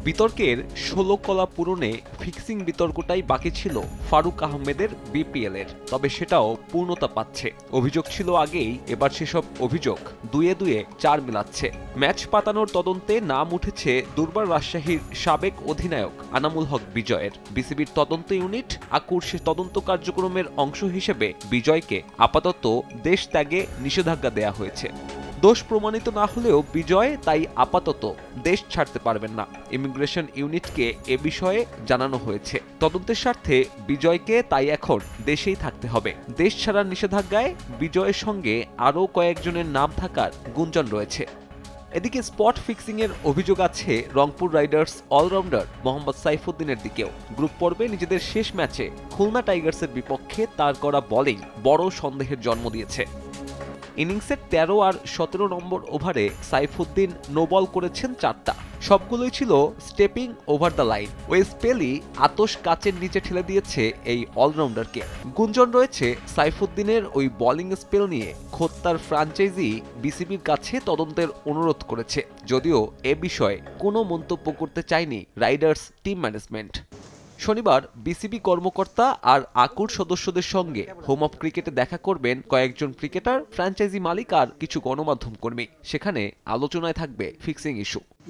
বিতর্কের ১৬ কলা পূরণে ফিক্সিং বিতর্কটাই বাকি ছিল ফারুক আহমেদের বিপিএলের, তবে সেটাও পূর্ণতা পাচ্ছে। অভিযোগ ছিল আগেই, এবার সেসব অভিযোগ দুয়ে দুয়ে চার মিলাচ্ছে। ম্যাচ পাতানোর তদন্তে নাম উঠেছে দুর্বার রাজশাহীর সাবেক অধিনায়ক আনামুল হক বিজয়ের। বিসিবির তদন্ত ইউনিট আকুর সে তদন্ত কার্যক্রমের অংশ হিসেবে বিজয়কে আপাতত দেশ ত্যাগে নিষেধাজ্ঞা দেয়া হয়েছে। দোষ প্রমাণিত না হলেও বিজয় তাই আপাতত দেশ ছাড়তে পারবেন না। ইমিগ্রেশন ইউনিটকে এ বিষয়ে জানানো হয়েছে। তদন্তের স্বার্থে বিজয়কে তাই এখন দেশেই থাকতে হবে। দেশ ছাড়ার নিষেধাজ্ঞায় বিজয়ের সঙ্গে আরও কয়েকজনের নাম থাকার গুঞ্জন রয়েছে। এদিকে স্পট ফিক্সিং এর অভিযোগ আছে রংপুর রাইডার্স অলরাউন্ডার মোহাম্মদ সাইফুদ্দিনের দিকেও। গ্রুপ পর্বে নিজেদের শেষ ম্যাচে খুলনা টাইগার্সের বিপক্ষে তার করা বোলিং বড় সন্দেহের জন্ম দিয়েছে। ইনিংসের ১৩ আর ১৭ নম্বর ওভারে সাইফুদ্দিন নো বল করেছেন ৪টা, সবগুলোই ছিল স্টেপিং ওভার দ্য লাইন। ওই স্পেলই আতশ কাচের নিচে ঠেলে দিয়েছে এই অলরাউন্ডারকে। গুঞ্জন রয়েছে সাইফুদ্দিনের ওই বোলিং স্পেল নিয়ে খোদ তার ফ্র্যাঞ্চাইজি বিসিবির কাছে তদন্তের অনুরোধ করেছে, যদিও এ বিষয়ে কোনো মন্তব্য করতে চায়নি রাইডার্স টিম ম্যানেজমেন্ট। শনিবার বিসিবি কর্মকর্তা আর আকুর সদস্যদের সঙ্গে হোম অফ ক্রিকেটে দেখা করবেন কয়েকজন ক্রিকেটার, ফ্র্যাঞ্চাইজি মালিক আর কিছু গণমাধ্যম কর্মী। সেখানে আলোচনায় থাকবে ফিক্সিং ইস্যু।